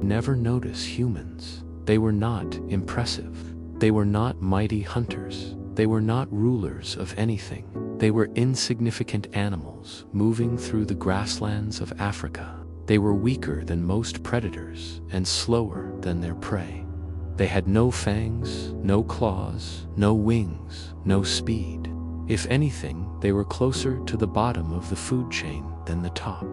never notice humans. They were not impressive. They were not mighty hunters. They were not rulers of anything. They were insignificant animals moving through the grasslands of Africa. They were weaker than most predators and slower than their prey. They had no fangs, no claws, no wings, no speed. If anything, they were closer to the bottom of the food chain than the top.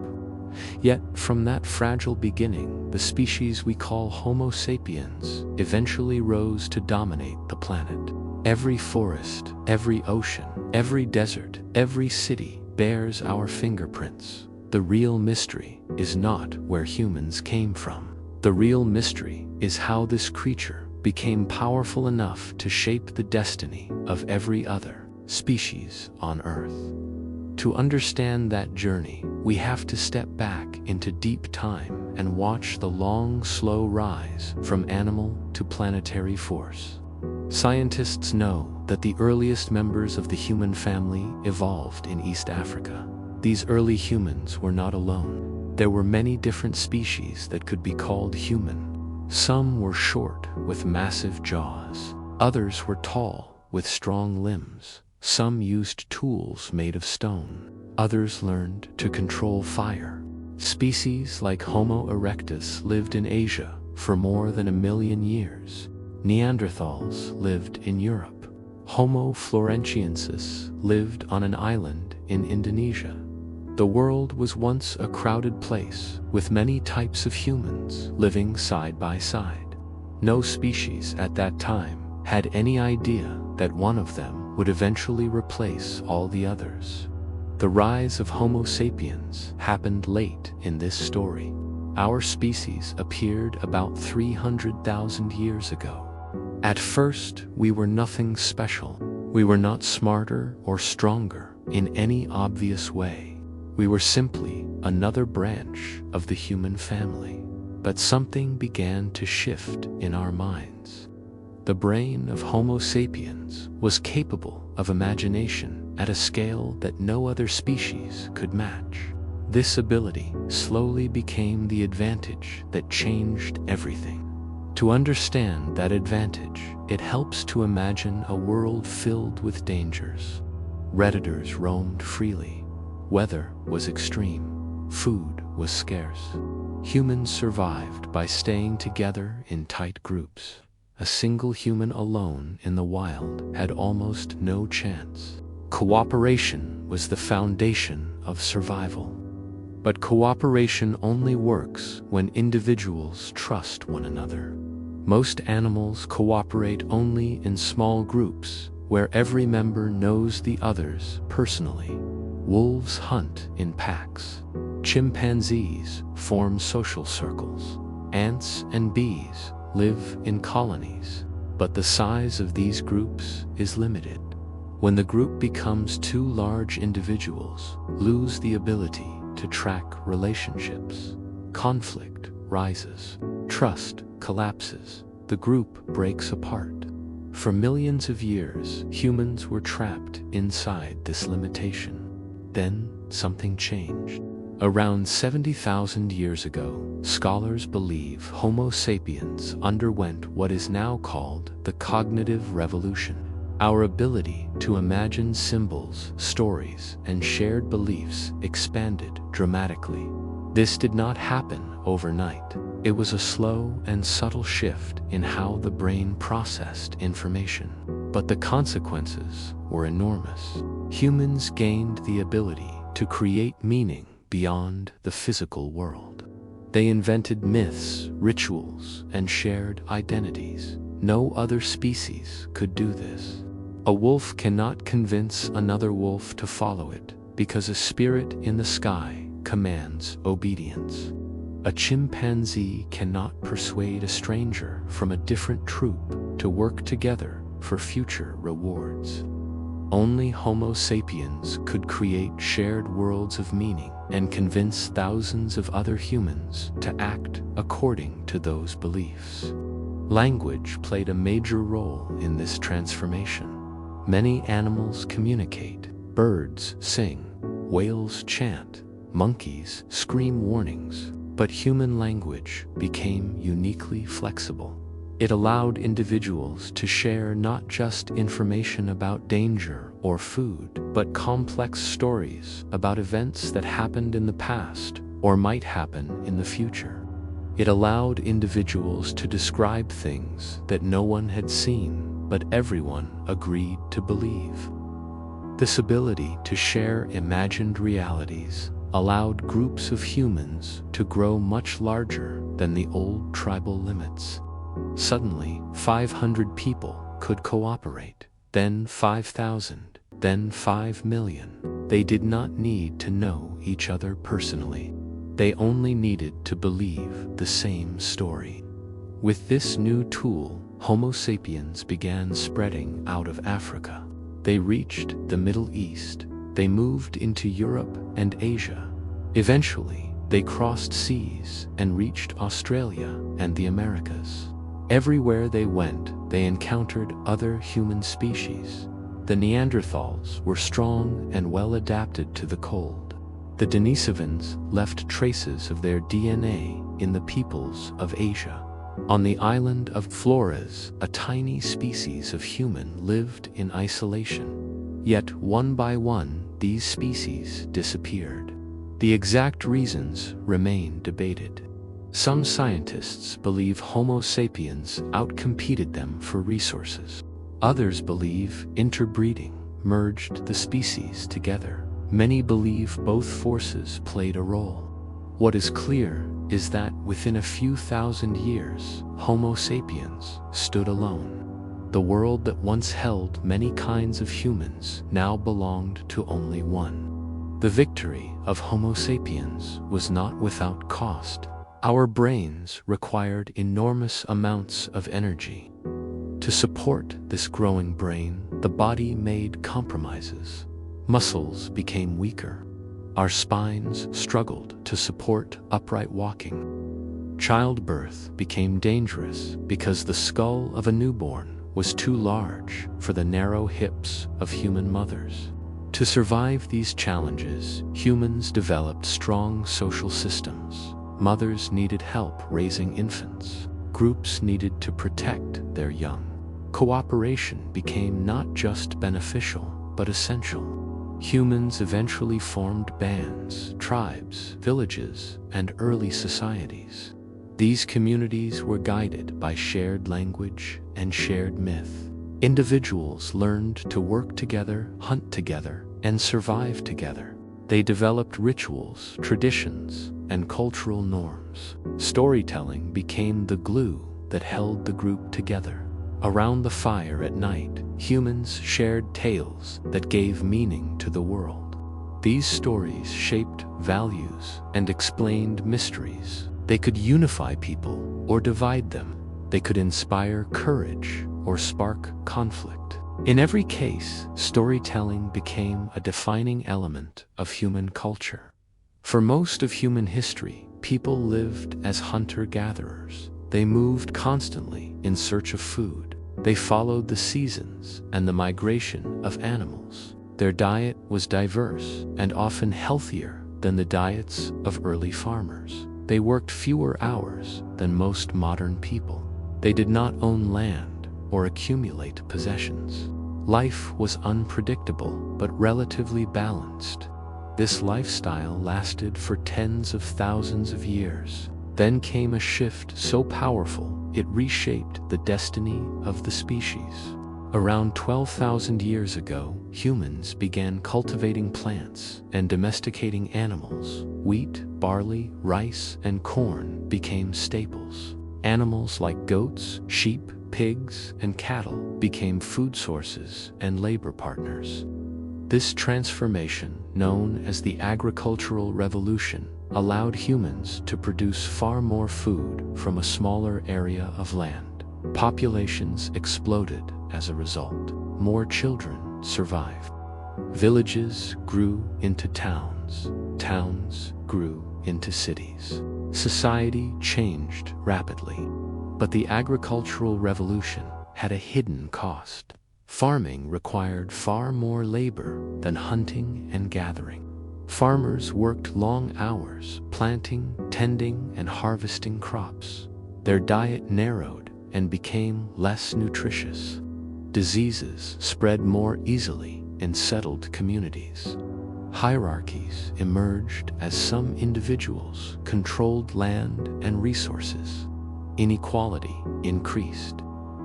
Yet, from that fragile beginning, the species we call Homo sapiens eventually rose to dominate the planet. Every forest, every ocean, every desert, every city bears our fingerprints. The real mystery is not where humans came from. The real mystery is how this creature became powerful enough to shape the destiny of every other species on Earth. To understand that journey, we have to step back into deep time and watch the long, slow rise from animal to planetary force. Scientists know that the earliest members of the human family evolved in East Africa. These early humans were not alone. There were many different species that could be called human. Some were short with massive jaws. Others were tall with strong limbs. Some used tools made of stone. Others learned to control fire. Species like Homo erectus lived in Asia for more than 1 million years. Neanderthals lived in Europe. Homo florentiensis lived on an island in Indonesia. The world was once a crowded place with many types of humans living side by side. No species at that time had any idea that one of them would eventually replace all the others. The rise of Homo sapiens happened late in this story. Our species appeared about 300,000 years ago. At first, we were nothing special. We were not smarter or stronger in any obvious way. We were simply another branch of the human family. But something began to shift in our minds. The brain of Homo sapiens was capable of imagination at a scale that no other species could match. This ability slowly became the advantage that changed everything. To understand that advantage, it helps to imagine a world filled with dangers. Predators roamed freely. Weather was extreme. Food was scarce. Humans survived by staying together in tight groups. A single human alone in the wild had almost no chance. Cooperation was the foundation of survival. But cooperation only works when individuals trust one another. Most animals cooperate only in small groups where every member knows the others personally. Wolves hunt in packs. Chimpanzees form social circles. Ants and bees live in colonies. But the size of these groups is limited. When the group becomes too large, individuals lose the ability to track relationships. Conflict rises. Trust collapses. The group breaks apart. For millions of years, humans were trapped inside this limitation. Then something changed. Around 70,000 years ago, scholars believe Homo sapiens underwent what is now called the cognitive revolution. Our ability to imagine symbols, stories, and shared beliefs expanded dramatically. This did not happen overnight. It was a slow and subtle shift in how the brain processed information. But the consequences were enormous. Humans gained the ability to create meaning beyond the physical world. They invented myths, rituals, and shared identities. No other species could do this. A wolf cannot convince another wolf to follow it because a spirit in the sky commands obedience. A chimpanzee cannot persuade a stranger from a different troop to work together for future rewards. Only Homo sapiens could create shared worlds of meaning and convince thousands of other humans to act according to those beliefs. Language played a major role in this transformation. Many animals communicate. Birds sing, whales chant, monkeys scream warnings. But human language became uniquely flexible. It allowed individuals to share not just information about danger or food, but complex stories about events that happened in the past or might happen in the future. It allowed individuals to describe things that no one had seen, but everyone agreed to believe. This ability to share imagined realities allowed groups of humans to grow much larger than the old tribal limits. Suddenly, 500 people could cooperate, then 5,000, then 5 million. They did not need to know each other personally. They only needed to believe the same story. With this new tool, Homo sapiens began spreading out of Africa. They reached the Middle East. They moved into Europe and Asia. Eventually, they crossed seas and reached Australia and the Americas. Everywhere they went, they encountered other human species. The Neanderthals were strong and well adapted to the cold. The Denisovans left traces of their DNA in the peoples of Asia. On the island of Flores, a tiny species of human lived in isolation. Yet, one by one, these species disappeared. The exact reasons remain debated. Some scientists believe Homo sapiens outcompeted them for resources. Others believe interbreeding merged the species together. Many believe both forces played a role. What is clear is that within a few thousand years, Homo sapiens stood alone. The world that once held many kinds of humans now belonged to only one. The victory of Homo sapiens was not without cost. Our brains required enormous amounts of energy. To support this growing brain, the body made compromises. Muscles became weaker. Our spines struggled to support upright walking. Childbirth became dangerous because the skull of a newborn was too large for the narrow hips of human mothers. To survive these challenges, humans developed strong social systems. Mothers needed help raising infants. Groups needed to protect their young. Cooperation became not just beneficial, but essential. Humans eventually formed bands, tribes, villages, and early societies. These communities were guided by shared language and shared myth. Individuals learned to work together, hunt together, and survive together. They developed rituals, traditions, and cultural norms. Storytelling became the glue that held the group together. Around the fire at night, humans shared tales that gave meaning to the world. These stories shaped values and explained mysteries. They could unify people or divide them. They could inspire courage or spark conflict. In every case, storytelling became a defining element of human culture. For most of human history, people lived as hunter-gatherers. They moved constantly in search of food. They followed the seasons and the migration of animals. Their diet was diverse and often healthier than the diets of early farmers. They worked fewer hours than most modern people. They did not own land or accumulate possessions. Life was unpredictable but relatively balanced. This lifestyle lasted for tens of thousands of years. Then came a shift so powerful it reshaped the destiny of the species. Around 12,000 years ago, humans began cultivating plants and domesticating animals. Wheat, barley, rice, and corn became staples. Animals like goats, sheep, pigs, and cattle became food sources and labor partners. This transformation, known as the agricultural revolution, allowed humans to produce far more food from a smaller area of land. Populations exploded as a result. More children survived. Villages grew into towns. Towns grew into cities. Society changed rapidly. But the agricultural revolution had a hidden cost. Farming required far more labor than hunting and gathering. Farmers worked long hours, planting, tending, and harvesting crops. Their diet narrowed and became less nutritious. Diseases spread more easily in settled communities. Hierarchies emerged as some individuals controlled land and resources. Inequality increased.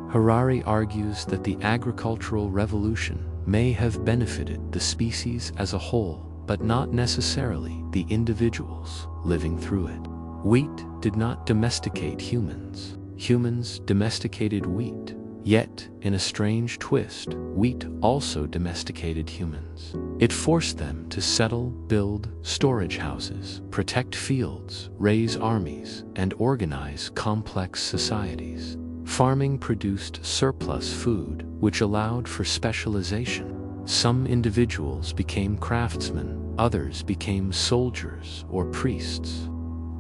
Harari argues that the agricultural revolution may have benefited the species as a whole, but not necessarily the individuals living through it. Wheat did not domesticate humans. Humans domesticated wheat. Yet, in a strange twist, wheat also domesticated humans. It forced them to settle, build storage houses, protect fields, raise armies, and organize complex societies. Farming produced surplus food, which allowed for specialization. Some individuals became craftsmen, others became soldiers or priests.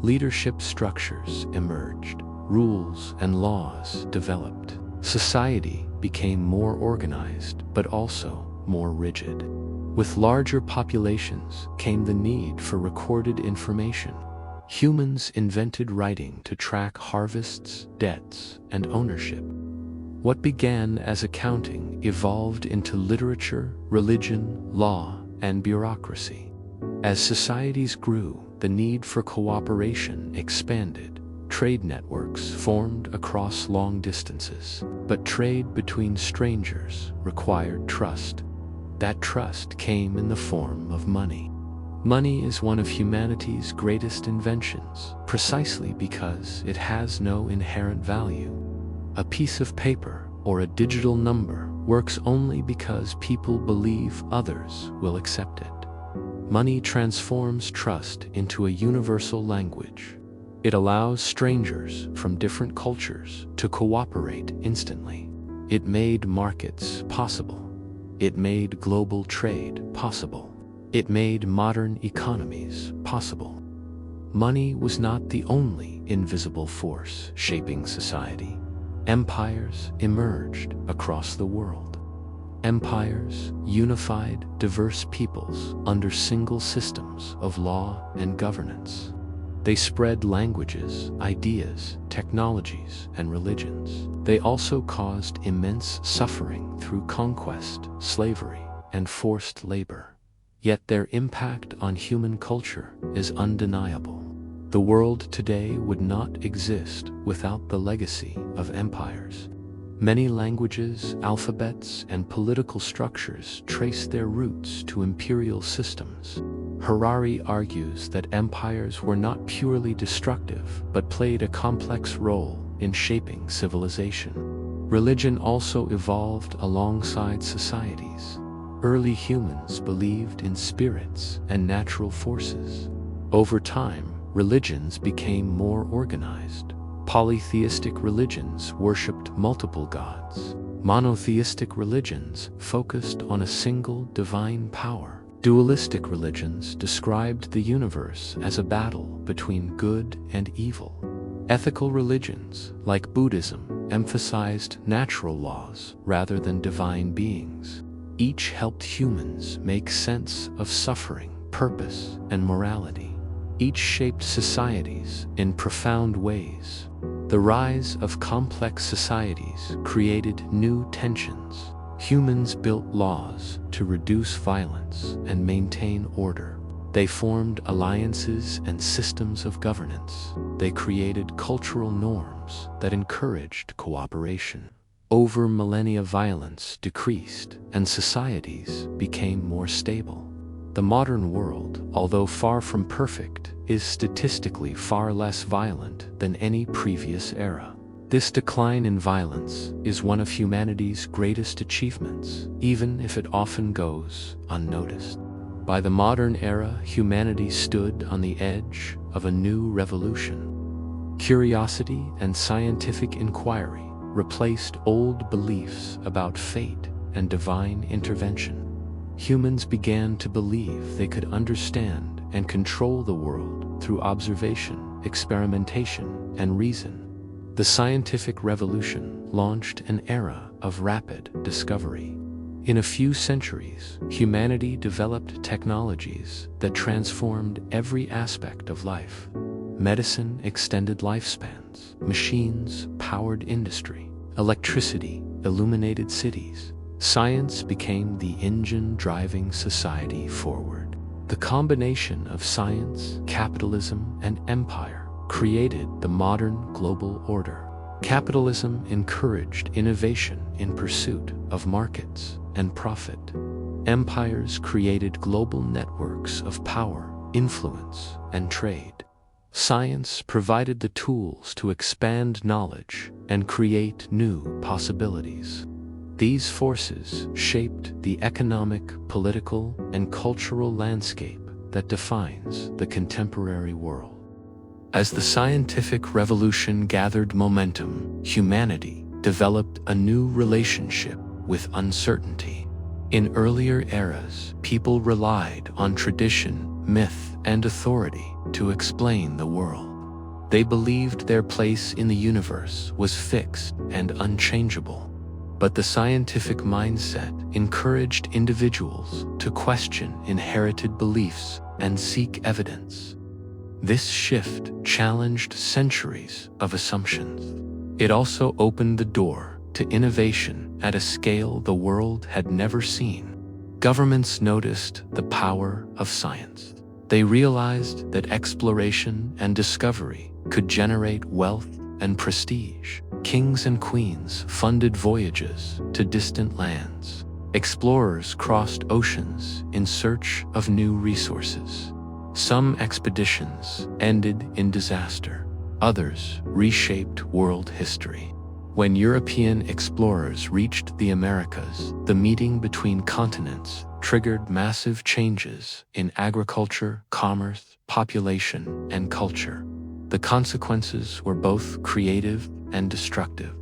Leadership structures emerged. Rules and laws developed. Society became more organized, but also more rigid. With larger populations came the need for recorded information. Humans invented writing to track harvests, debts, and ownership. What began as accounting evolved into literature, religion, law, and bureaucracy. As societies grew, the need for cooperation expanded. Trade networks formed across long distances, but trade between strangers required trust. That trust came in the form of money. Money is one of humanity's greatest inventions, precisely because it has no inherent value. A piece of paper or a digital number works only because people believe others will accept it. Money transforms trust into a universal language. It allows strangers from different cultures to cooperate instantly. It made markets possible. It made global trade possible. It made modern economies possible. Money was not the only invisible force shaping society. Empires emerged across the world. Empires unified diverse peoples under single systems of law and governance. They spread languages, ideas, technologies, and religions. They also caused immense suffering through conquest, slavery, and forced labor. Yet their impact on human culture is undeniable. The world today would not exist without the legacy of empires. Many languages, alphabets, and political structures trace their roots to imperial systems. Harari argues that empires were not purely destructive, but played a complex role in shaping civilization. Religion also evolved alongside societies. Early humans believed in spirits and natural forces. Over time, religions became more organized. Polytheistic religions worshipped multiple gods. Monotheistic religions focused on a single divine power. Dualistic religions described the universe as a battle between good and evil. Ethical religions, like Buddhism, emphasized natural laws rather than divine beings. Each helped humans make sense of suffering, purpose, and morality. Each shaped societies in profound ways. The rise of complex societies created new tensions. Humans built laws to reduce violence and maintain order. They formed alliances and systems of governance. They created cultural norms that encouraged cooperation. Over millennia, violence decreased and societies became more stable. The modern world, although far from perfect, is statistically far less violent than any previous era. This decline in violence is one of humanity's greatest achievements, even if it often goes unnoticed. By the modern era, humanity stood on the edge of a new revolution. Curiosity and scientific inquiry replaced old beliefs about fate and divine intervention. Humans began to believe they could understand and control the world through observation, experimentation, and reason. The scientific revolution launched an era of rapid discovery. In a few centuries, humanity developed technologies that transformed every aspect of life. Medicine extended lifespans, machines powered industry, electricity illuminated cities. Science became the engine driving society forward. The combination of science, capitalism, and empire created the modern global order. Capitalism encouraged innovation in pursuit of markets and profit. Empires created global networks of power, influence, and trade. Science provided the tools to expand knowledge and create new possibilities. These forces shaped the economic, political, and cultural landscape that defines the contemporary world. As the scientific revolution gathered momentum, humanity developed a new relationship with uncertainty. In earlier eras, people relied on tradition, myth, and authority to explain the world. They believed their place in the universe was fixed and unchangeable. But the scientific mindset encouraged individuals to question inherited beliefs and seek evidence. This shift challenged centuries of assumptions. It also opened the door to innovation at a scale the world had never seen. Governments noticed the power of science. They realized that exploration and discovery could generate wealth and prestige. Kings and queens funded voyages to distant lands. Explorers crossed oceans in search of new resources. Some expeditions ended in disaster. Others reshaped world history. When European explorers reached the Americas, the meeting between continents triggered massive changes in agriculture, commerce, population, and culture. The consequences were both creative and destructive.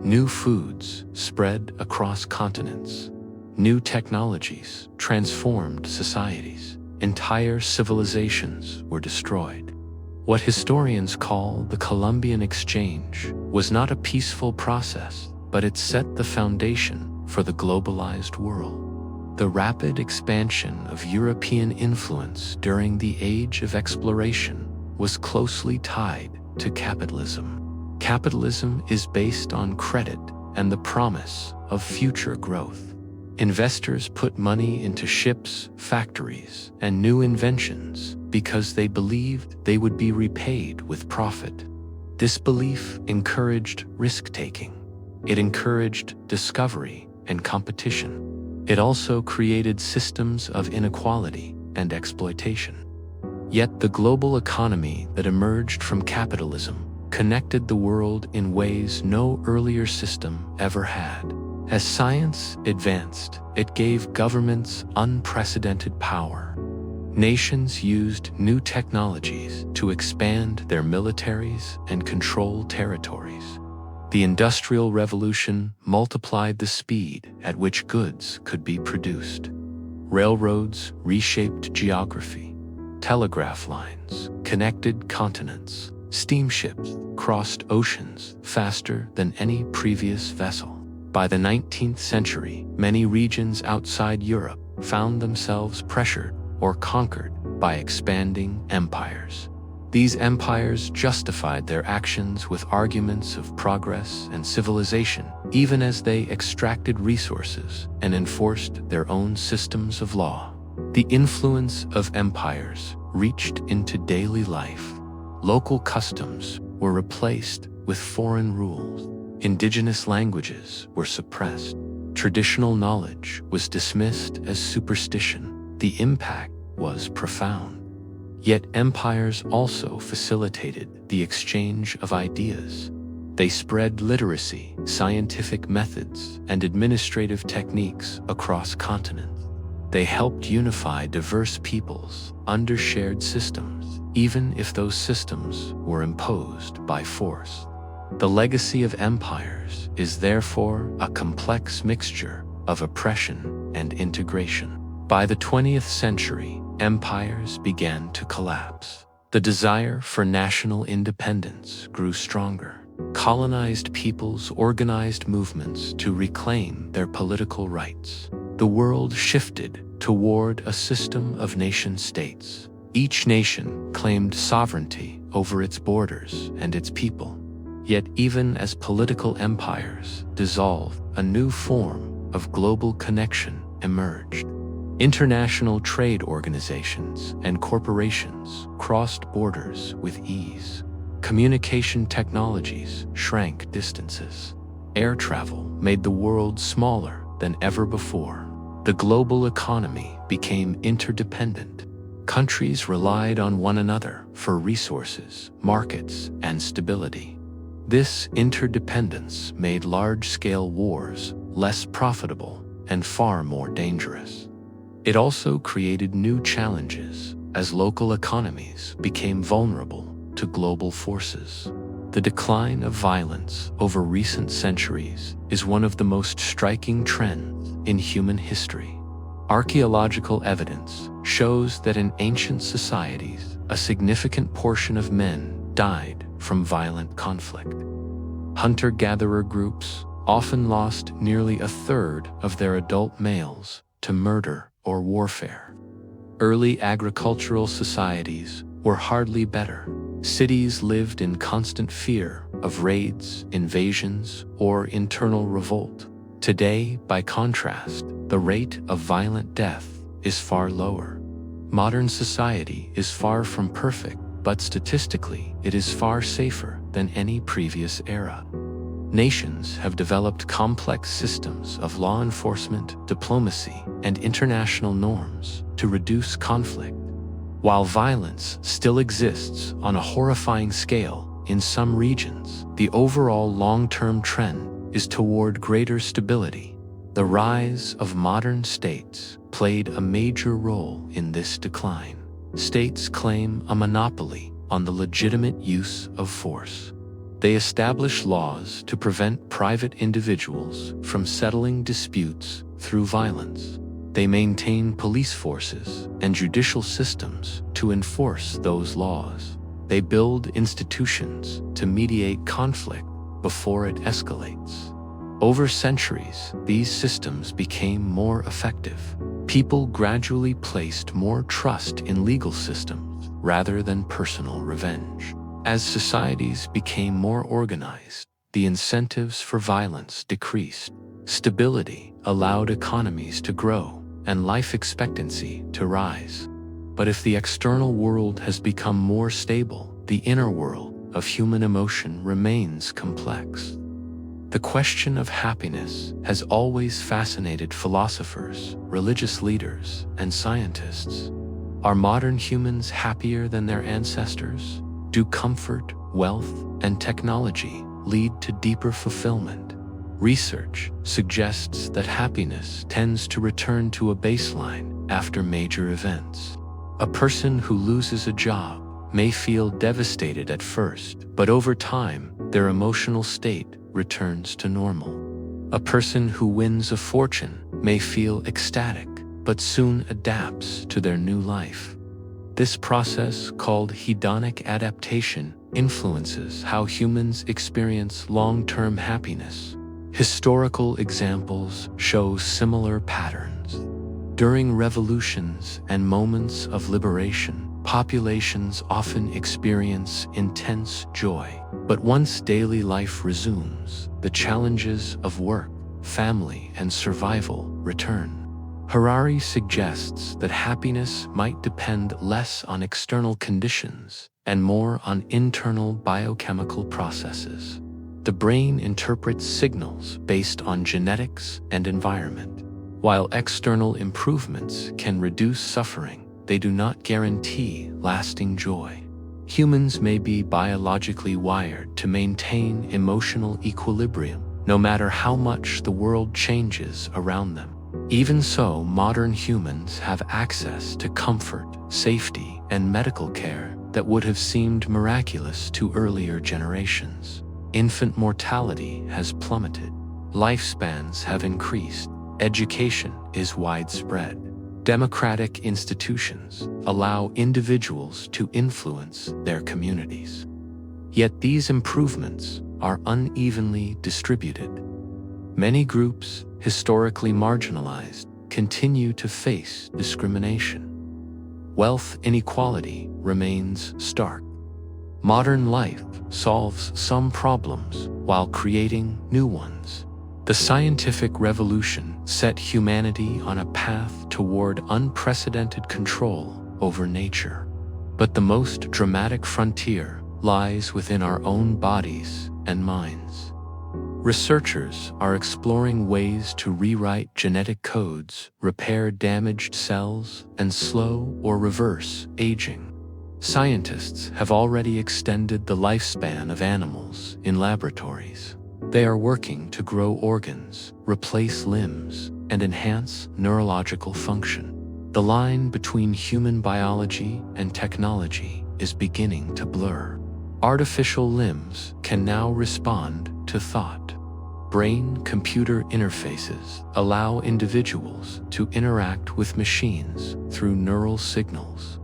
New foods spread across continents. New technologies transformed societies. Entire civilizations were destroyed. What historians call the Columbian Exchange was not a peaceful process, but it set the foundation for the globalized world. The rapid expansion of European influence during the Age of Exploration was closely tied to capitalism. Capitalism is based on credit and the promise of future growth. Investors put money into ships, factories, and new inventions because they believed they would be repaid with profit. This belief encouraged risk-taking. It encouraged discovery and competition. It also created systems of inequality and exploitation. Yet the global economy that emerged from capitalism connected the world in ways no earlier system ever had. As science advanced, it gave governments unprecedented power. Nations used new technologies to expand their militaries and control territories. The Industrial Revolution multiplied the speed at which goods could be produced. Railroads reshaped geography. Telegraph lines connected continents. Steamships crossed oceans faster than any previous vessel. By the 19th century, many regions outside Europe found themselves pressured or conquered by expanding empires. These empires justified their actions with arguments of progress and civilization, even as they extracted resources and enforced their own systems of law. The influence of empires reached into daily life. Local customs were replaced with foreign rules. Indigenous languages were suppressed. Traditional knowledge was dismissed as superstition. The impact was profound. Yet empires also facilitated the exchange of ideas. They spread literacy, scientific methods, and administrative techniques across continents. They helped unify diverse peoples under shared systems, even if those systems were imposed by force. The legacy of empires is therefore a complex mixture of oppression and integration. By the 20th century, empires began to collapse. The desire for national independence grew stronger. Colonized peoples organized movements to reclaim their political rights. the world shifted toward a system of nation-states. Each nation claimed sovereignty over its borders and its people. Yet even as political empires dissolved, a new form of global connection emerged. International trade organizations and corporations crossed borders with ease. Communication technologies shrank distances. Air travel made the world smaller than ever before. The global economy became interdependent. Countries relied on one another for resources, markets, and stability. This interdependence made large-scale wars less profitable and far more dangerous. It also created new challenges as local economies became vulnerable to global forces. The decline of violence over recent centuries is one of the most striking trends in human history. Archaeological evidence shows that in ancient societies, a significant portion of men died from violent conflict. Hunter-gatherer groups often lost nearly a third of their adult males to murder or warfare. Early agricultural societies were hardly better. Cities lived in constant fear of raids, invasions, or internal revolt. Today, by contrast, the rate of violent death is far lower. Modern society is far from perfect, but statistically, it is far safer than any previous era. Nations have developed complex systems of law enforcement, diplomacy, and international norms to reduce conflict. While violence still exists on a horrifying scale in some regions, the overall long-term trend is toward greater stability. The rise of modern states played a major role in this decline. States claim a monopoly on the legitimate use of force. They establish laws to prevent private individuals from settling disputes through violence. They maintain police forces and judicial systems to enforce those laws. They build institutions to mediate conflict before it escalates. Over centuries, these systems became more effective. People gradually placed more trust in legal systems rather than personal revenge. As societies became more organized, the incentives for violence decreased. Stability allowed economies to grow and life expectancy to rise. But if the external world has become more stable, the inner world of human emotion remains complex. The question of happiness has always fascinated philosophers, religious leaders, and scientists. Are modern humans happier than their ancestors? Do comfort, wealth, and technology lead to deeper fulfillment? Research suggests that happiness tends to return to a baseline after major events. A person who loses a job may feel devastated at first, but over time, their emotional state returns to normal. A person who wins a fortune may feel ecstatic, but soon adapts to their new life. This process, called hedonic adaptation, influences how humans experience long-term happiness. Historical examples show similar patterns. During revolutions and moments of liberation, populations often experience intense joy. But once daily life resumes, the challenges of work, family, and survival return. Harari suggests that happiness might depend less on external conditions and more on internal biochemical processes. The brain interprets signals based on genetics and environment. While external improvements can reduce suffering, they do not guarantee lasting joy. Humans may be biologically wired to maintain emotional equilibrium, no matter how much the world changes around them. Even so, modern humans have access to comfort, safety, and medical care that would have seemed miraculous to earlier generations. Infant mortality has plummeted. Lifespans have increased. Education is widespread. Democratic institutions allow individuals to influence their communities. Yet these improvements are unevenly distributed. Many groups, historically marginalized, continue to face discrimination. Wealth inequality remains stark. Modern life solves some problems while creating new ones. The scientific revolution set humanity on a path toward unprecedented control over nature. But the most dramatic frontier lies within our own bodies and minds. Researchers are exploring ways to rewrite genetic codes, repair damaged cells, and slow or reverse aging. Scientists have already extended the lifespan of animals in laboratories. They are working to grow organs, replace limbs, and enhance neurological function. The line between human biology and technology is beginning to blur. Artificial limbs can now respond to thought. Brain-computer interfaces allow individuals to interact with machines through neural signals.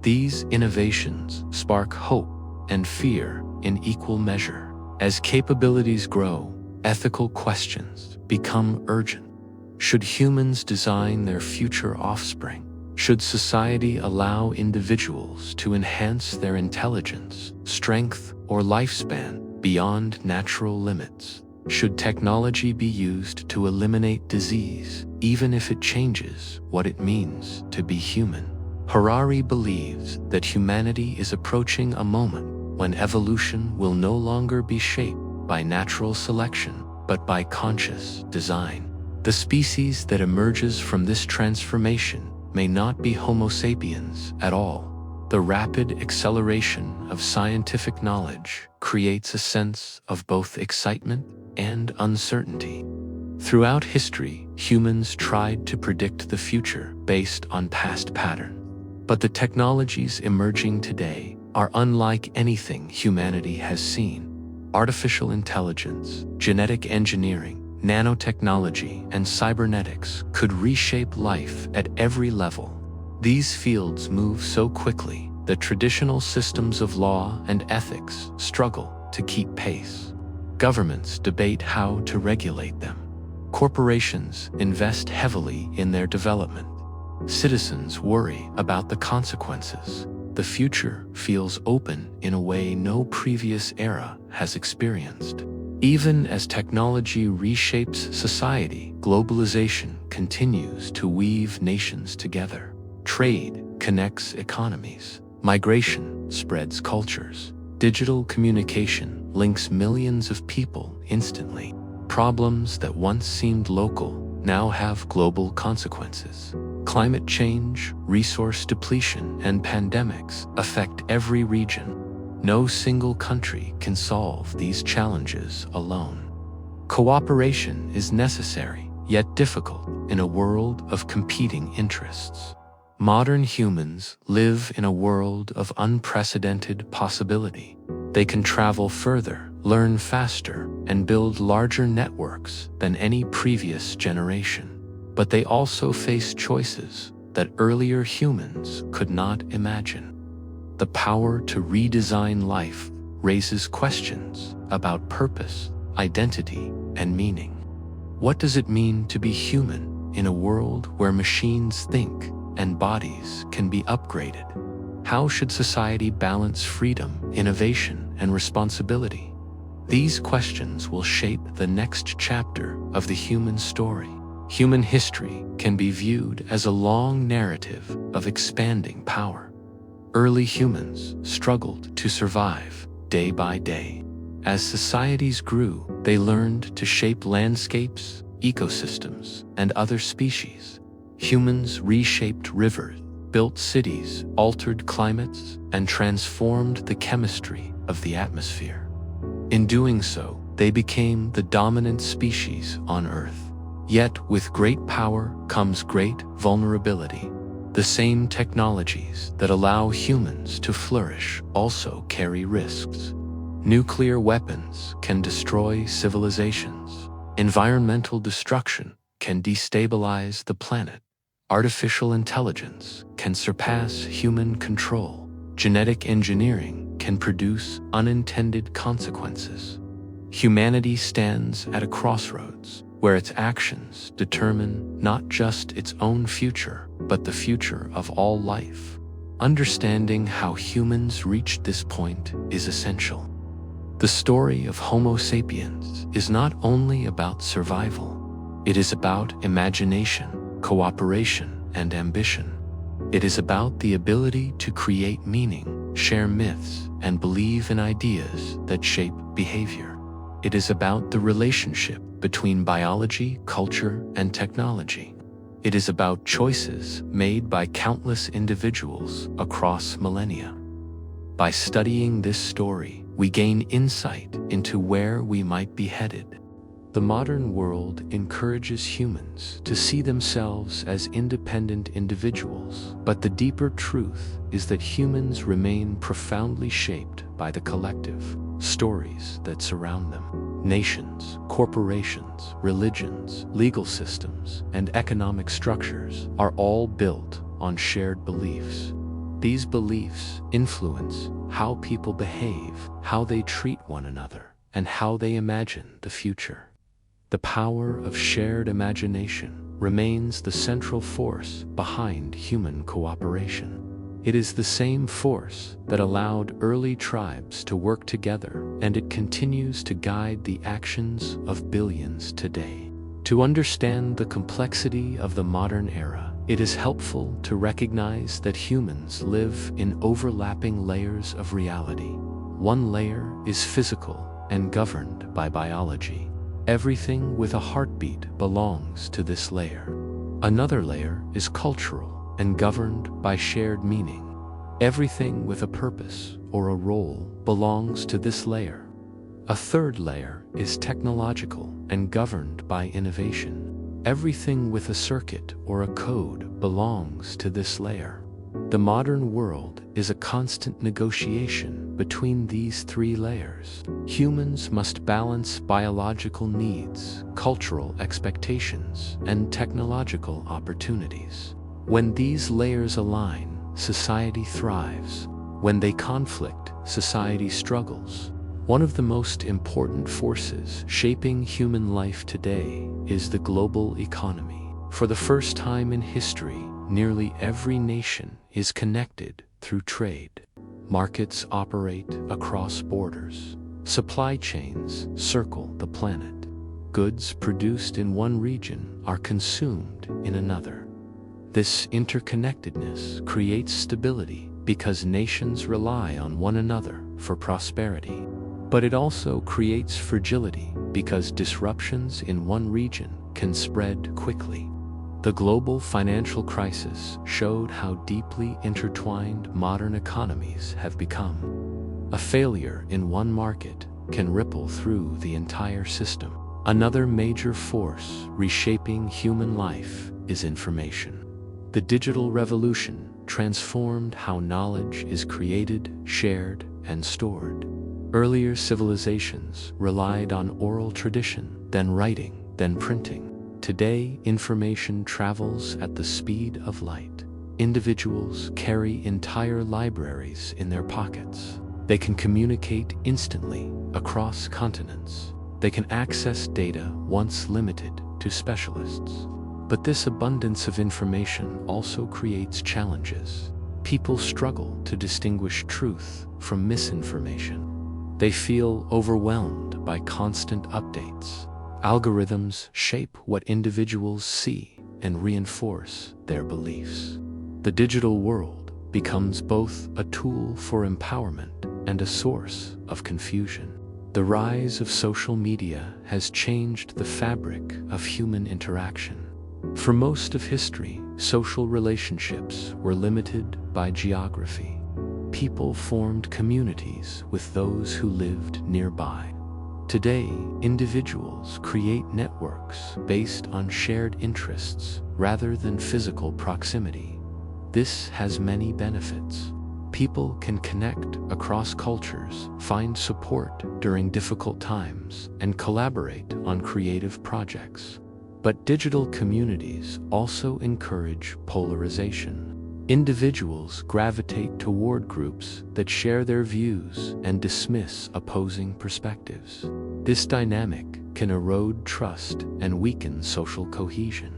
These innovations spark hope and fear in equal measure. As capabilities grow, ethical questions become urgent. Should humans design their future offspring? Should society allow individuals to enhance their intelligence, strength, or lifespan beyond natural limits? Should technology be used to eliminate disease, even if it changes what it means to be human? Harari believes that humanity is approaching a moment when evolution will no longer be shaped by natural selection, but by conscious design. The species that emerges from this transformation may not be Homo sapiens at all. The rapid acceleration of scientific knowledge creates a sense of both excitement and uncertainty. Throughout history, humans tried to predict the future based on past patterns. But the technologies emerging today are unlike anything humanity has seen. Artificial intelligence, genetic engineering, nanotechnology, and cybernetics could reshape life at every level. These fields move so quickly that traditional systems of law and ethics struggle to keep pace. Governments debate how to regulate them. Corporations invest heavily in their development. Citizens worry about the consequences. The future feels open in a way no previous era has experienced. Even as technology reshapes society, globalization continues to weave nations together. Trade connects economies. Migration spreads cultures. Digital communication links millions of people instantly. Problems that once seemed local now have global consequences. Climate change, resource depletion, and pandemics affect every region. No single country can solve these challenges alone. Cooperation is necessary, yet difficult, in a world of competing interests. Modern humans live in a world of unprecedented possibility. They can travel further, learn faster, and build larger networks than any previous generation. But they also face choices that earlier humans could not imagine. The power to redesign life raises questions about purpose, identity, and meaning. What does it mean to be human in a world where machines think and bodies can be upgraded? How should society balance freedom, innovation, and responsibility? These questions will shape the next chapter of the human story. Human history can be viewed as a long narrative of expanding power. Early humans struggled to survive day by day. As societies grew, they learned to shape landscapes, ecosystems, and other species. Humans reshaped rivers, built cities, altered climates, and transformed the chemistry of the atmosphere. In doing so, they became the dominant species on Earth. Yet, with great power comes great vulnerability. The same technologies that allow humans to flourish also carry risks. Nuclear weapons can destroy civilizations. Environmental destruction can destabilize the planet. Artificial intelligence can surpass human control. Genetic engineering can produce unintended consequences. Humanity stands at a crossroads. where its actions determine not just its own future, but the future of all life. Understanding how humans reached this point is essential. The story of Homo sapiens is not only about survival. It is about imagination, cooperation, and ambition. It is about the ability to create meaning, share myths, and believe in ideas that shape behavior. It is about the relationship between biology, culture, and technology. It is about choices made by countless individuals across millennia. By studying this story, we gain insight into where we might be headed. The modern world encourages humans to see themselves as independent individuals, but the deeper truth is that humans remain profoundly shaped by the collective stories that surround them. Nations, corporations, religions, legal systems, and economic structures are all built on shared beliefs. These beliefs influence how people behave, how they treat one another, and how they imagine the future. The power of shared imagination remains the central force behind human cooperation. It is the same force that allowed early tribes to work together, and it continues to guide the actions of billions today. To understand the complexity of the modern era, it is helpful to recognize that humans live in overlapping layers of reality. One layer is physical and governed by biology. Everything with a heartbeat belongs to this layer. Another layer is cultural and governed by shared meaning. Everything with a purpose or a role belongs to this layer. A third layer is technological and governed by innovation. Everything with a circuit or a code belongs to this layer. The modern world is a constant negotiation between these three layers. Humans must balance biological needs, cultural expectations, and technological opportunities. When these layers align, society thrives. When they conflict, society struggles. One of the most important forces shaping human life today is the global economy. For the first time in history, nearly every nation is connected through trade. Markets operate across borders. Supply chains circle the planet. Goods produced in one region are consumed in another. This interconnectedness creates stability because nations rely on one another for prosperity. But it also creates fragility because disruptions in one region can spread quickly. The global financial crisis showed how deeply intertwined modern economies have become. A failure in one market can ripple through the entire system. Another major force reshaping human life is information. The digital revolution transformed how knowledge is created, shared, and stored. Earlier civilizations relied on oral tradition, then writing, then printing. Today, information travels at the speed of light. Individuals carry entire libraries in their pockets. They can communicate instantly across continents. They can access data once limited to specialists. But this abundance of information also creates challenges. People struggle to distinguish truth from misinformation. They feel overwhelmed by constant updates. Algorithms shape what individuals see and reinforce their beliefs. The digital world becomes both a tool for empowerment and a source of confusion. The rise of social media has changed the fabric of human interaction. For most of history, social relationships were limited by geography. People formed communities with those who lived nearby. Today, individuals create networks based on shared interests rather than physical proximity. This has many benefits. People can connect across cultures, find support during difficult times, and collaborate on creative projects. But digital communities also encourage polarization. Individuals gravitate toward groups that share their views and dismiss opposing perspectives. This dynamic can erode trust and weaken social cohesion.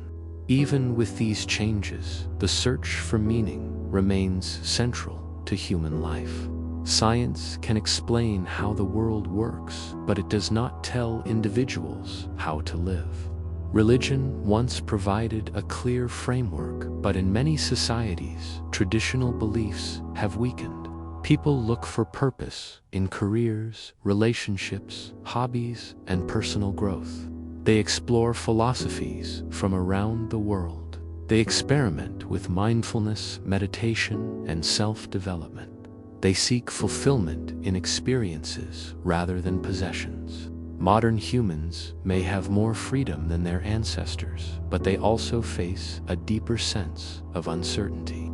Even with these changes, the search for meaning remains central to human life. Science can explain how the world works, but it does not tell individuals how to live. Religion once provided a clear framework, but in many societies, traditional beliefs have weakened. People look for purpose in careers, relationships, hobbies, and personal growth. They explore philosophies from around the world. They experiment with mindfulness, meditation, and self-development. They seek fulfillment in experiences rather than possessions. Modern humans may have more freedom than their ancestors, but they also face a deeper sense of uncertainty.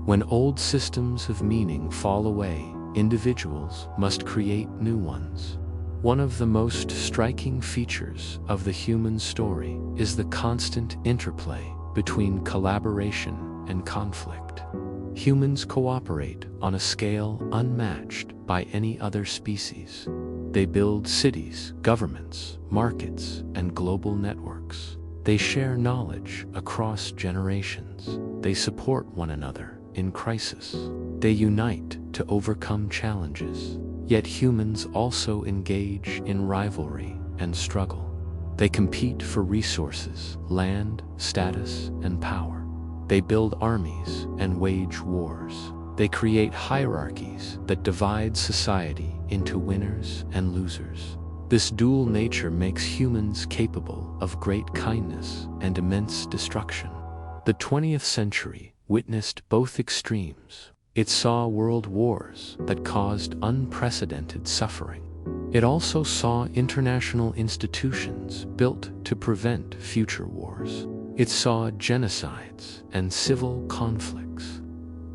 When old systems of meaning fall away, individuals must create new ones. One of the most striking features of the human story is the constant interplay between collaboration and conflict. Humans cooperate on a scale unmatched by any other species. They build cities, governments, markets, and global networks. They share knowledge across generations. They support one another in crisis. They unite to overcome challenges. Yet humans also engage in rivalry and struggle. They compete for resources, land, status, and power. They build armies and wage wars. They create hierarchies that divide society into winners and losers. This dual nature makes humans capable of great kindness and immense destruction. The 20th century witnessed both extremes. It saw world wars that caused unprecedented suffering. It also saw international institutions built to prevent future wars. It saw genocides and civil conflicts.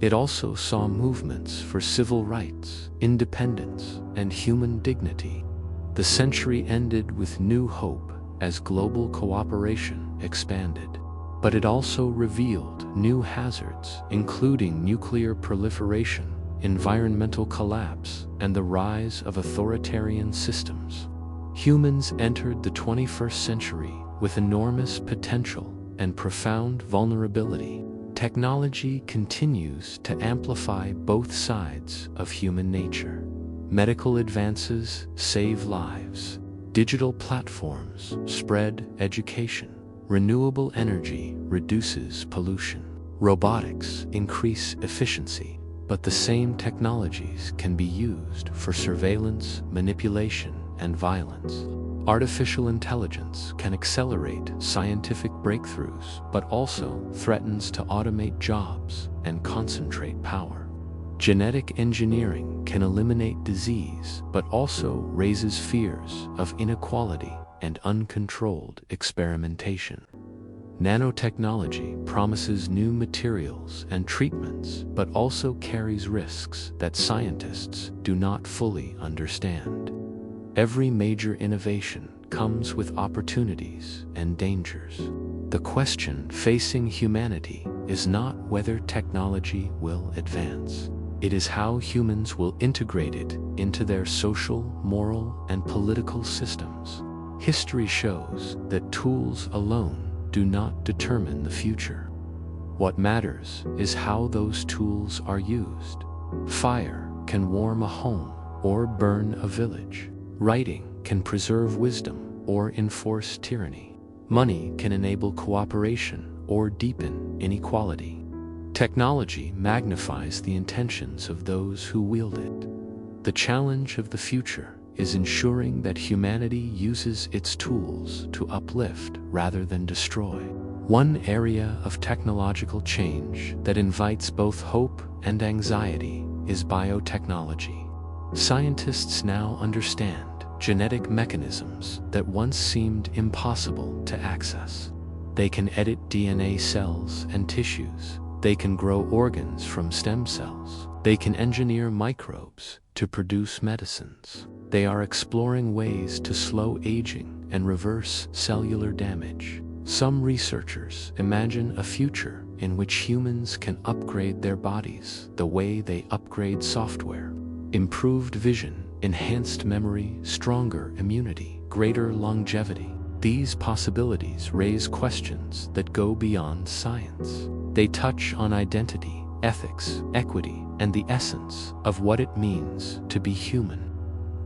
It also saw movements for civil rights, independence, and human dignity. The century ended with new hope as global cooperation expanded. But it also revealed new hazards, including nuclear proliferation, environmental collapse, and the rise of authoritarian systems. Humans entered the 21st century with enormous potential and profound vulnerability. Technology continues to amplify both sides of human nature. Medical advances save lives. Digital platforms spread education. Renewable energy reduces pollution. Robotics increase efficiency, but the same technologies can be used for surveillance, manipulation, and violence. Artificial intelligence can accelerate scientific breakthroughs, but also threatens to automate jobs and concentrate power. Genetic engineering can eliminate disease, but also raises fears of inequality and uncontrolled experimentation. Nanotechnology promises new materials and treatments, but also carries risks that scientists do not fully understand. Every major innovation comes with opportunities and dangers. The question facing humanity is not whether technology will advance. It is how humans will integrate it into their social, moral, and political systems. History shows that tools alone do not determine the future. What matters is how those tools are used. Fire can warm a home or burn a village. Writing can preserve wisdom or enforce tyranny. Money can enable cooperation or deepen inequality. Technology magnifies the intentions of those who wield it. The challenge of the future is ensuring that humanity uses its tools to uplift rather than destroy. One area of technological change that invites both hope and anxiety is biotechnology. Scientists now understand genetic mechanisms that once seemed impossible to access. They can edit DNA cells and tissues. They can grow organs from stem cells. They can engineer microbes to produce medicines. They are exploring ways to slow aging and reverse cellular damage. Some researchers imagine a future in which humans can upgrade their bodies the way they upgrade software. Improved vision enhanced memory, stronger immunity, greater longevity. These possibilities raise questions that go beyond science. They touch on identity, ethics, equity, and the essence of what it means to be human.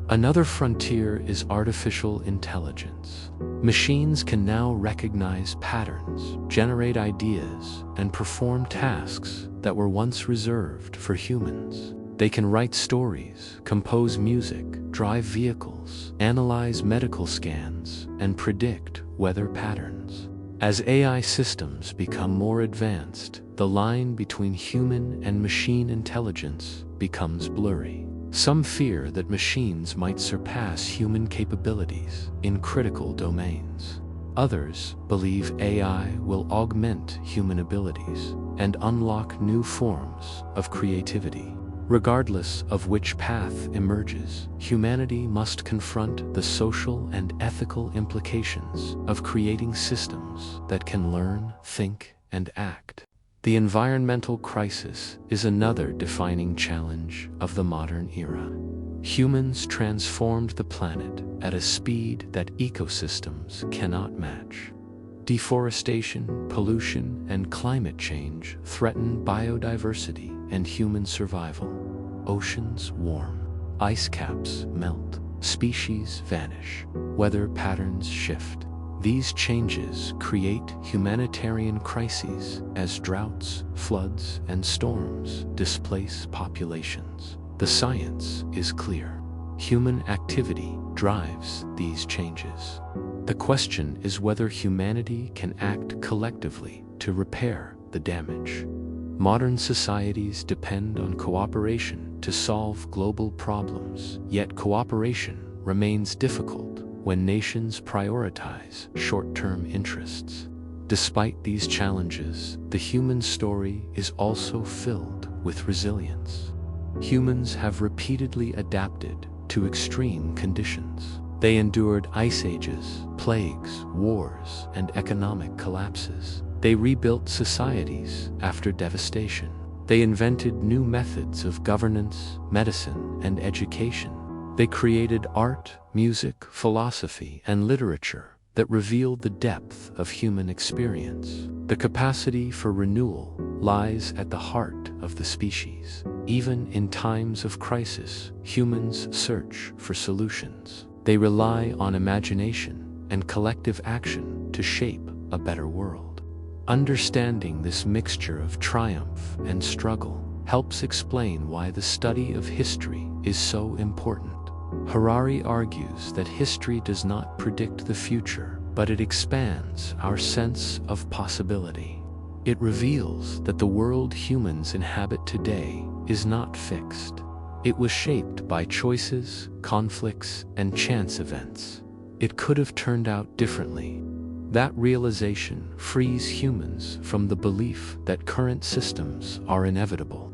Another frontier is artificial intelligence. Machines can now recognize patterns, generate ideas, and perform tasks that were once reserved for humans. They can write stories, compose music, drive vehicles, analyze medical scans, and predict weather patterns. As AI systems become more advanced, the line between human and machine intelligence becomes blurry. Some fear that machines might surpass human capabilities in critical domains. Others believe AI will augment human abilities and unlock new forms of creativity. Regardless of which path emerges, humanity must confront the social and ethical implications of creating systems that can learn, think, and act. The environmental crisis is another defining challenge of the modern era. Humans transformed the planet at a speed that ecosystems cannot match. Deforestation, pollution, and climate change threaten biodiversity and human survival. Oceans warm, ice caps melt, species vanish, weather patterns shift. These changes create humanitarian crises as droughts, floods, and storms displace populations. The science is clear. Human activity drives these changes. The question is whether humanity can act collectively to repair the damage. Modern societies depend on cooperation to solve global problems, yet cooperation remains difficult when nations prioritize short-term interests. Despite these challenges, the human story is also filled with resilience. Humans have repeatedly adapted to extreme conditions. They endured ice ages, plagues, wars, and economic collapses. They rebuilt societies after devastation. They invented new methods of governance, medicine, and education. They created art, music, philosophy, and literature that revealed the depth of human experience. The capacity for renewal lies at the heart of the species. Even in times of crisis, humans search for solutions. They rely on imagination and collective action to shape a better world. Understanding this mixture of triumph and struggle helps explain why the study of history is so important. Harari argues that history does not predict the future, but it expands our sense of possibility. It reveals that the world humans inhabit today is not fixed. It was shaped by choices, conflicts, and chance events. It could have turned out differently. That realization frees humans from the belief that current systems are inevitable.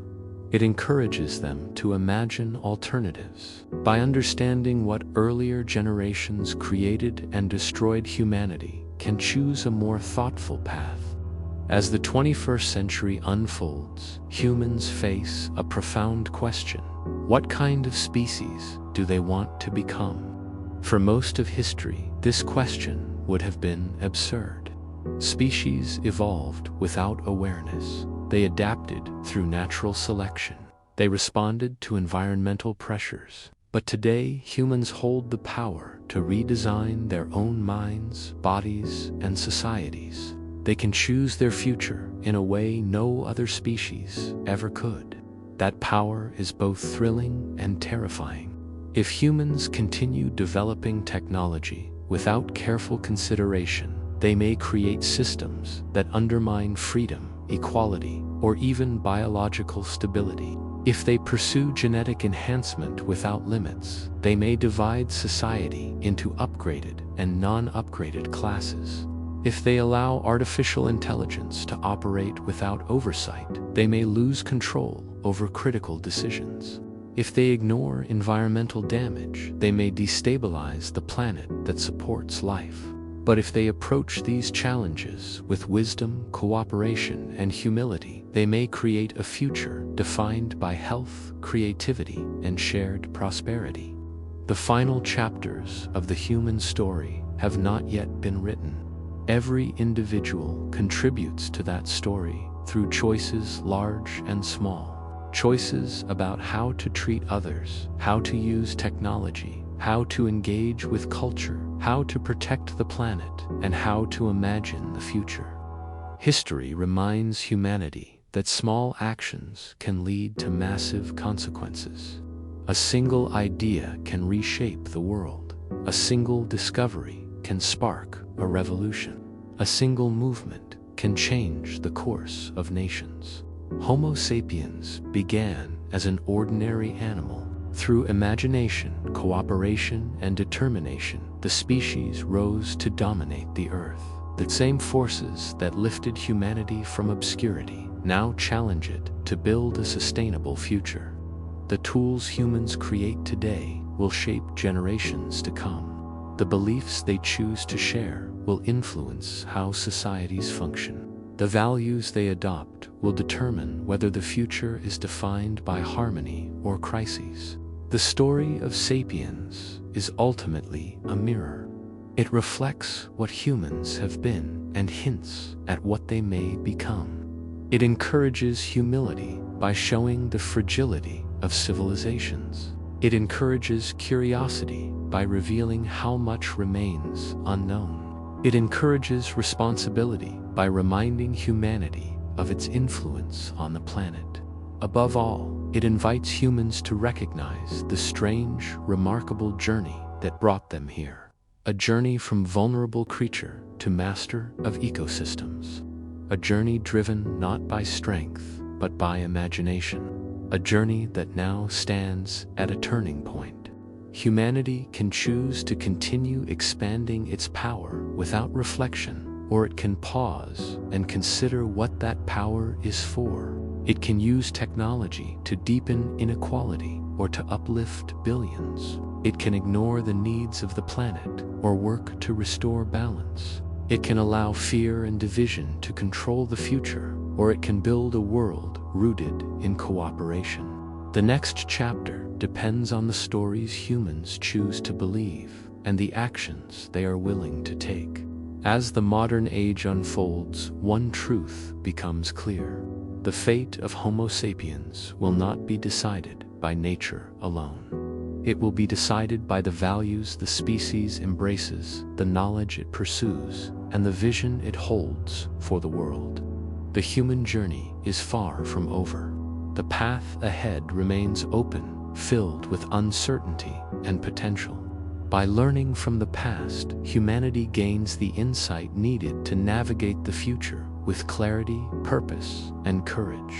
It encourages them to imagine alternatives. By understanding what earlier generations created and destroyed, humanity can choose a more thoughtful path. As the 21st century unfolds, humans face a profound question. What kind of species do they want to become? For most of history, this question would have been absurd. Species evolved without awareness. They adapted through natural selection. They responded to environmental pressures. But today, humans hold the power to redesign their own minds, bodies, and societies. They can choose their future in a way no other species ever could. That power is both thrilling and terrifying. If humans continue developing technology without careful consideration, they may create systems that undermine freedom, equality, or even biological stability. If they pursue genetic enhancement without limits, they may divide society into upgraded and non-upgraded classes. If they allow artificial intelligence to operate without oversight, they may lose control over critical decisions. If they ignore environmental damage, they may destabilize the planet that supports life. But if they approach these challenges with wisdom, cooperation, and humility, they may create a future defined by health, creativity, and shared prosperity. The final chapters of the human story have not yet been written. Every individual contributes to that story through choices large and small. Choices about how to treat others, how to use technology, how to engage with culture, how to protect the planet, and how to imagine the future. History reminds humanity that small actions can lead to massive consequences. A single idea can reshape the world. A single discovery can spark a revolution. A single movement can change the course of nations. Homo sapiens began as an ordinary animal. Through imagination, cooperation, and determination, the species rose to dominate the earth. The same forces that lifted humanity from obscurity now challenge it to build a sustainable future. The tools humans create today will shape generations to come. The beliefs they choose to share will influence how societies function. The values they adopt will determine whether the future is defined by harmony or crises. The story of Sapiens is ultimately a mirror. It reflects what humans have been and hints at what they may become. It encourages humility by showing the fragility of civilizations. It encourages curiosity by revealing how much remains unknown. It encourages responsibility by reminding humanity of its influence on the planet. Above all, it invites humans to recognize the strange, remarkable journey that brought them here. A journey from vulnerable creature to master of ecosystems. A journey driven not by strength, but by imagination. A journey that now stands at a turning point. Humanity can choose to continue expanding its power without reflection, or it can pause and consider what that power is for. It can use technology to deepen inequality or to uplift billions. It can ignore the needs of the planet or work to restore balance. It can allow fear and division to control the future, or it can build a world rooted in cooperation. The next chapter depends on the stories humans choose to believe and the actions they are willing to take. As the modern age unfolds, one truth becomes clear. The fate of Homo sapiens will not be decided by nature alone. It will be decided by the values the species embraces, the knowledge it pursues, and the vision it holds for the world. The human journey is far from over. The path ahead remains open, filled with uncertainty and potential. By learning from the past, humanity gains the insight needed to navigate the future with clarity, purpose, and courage.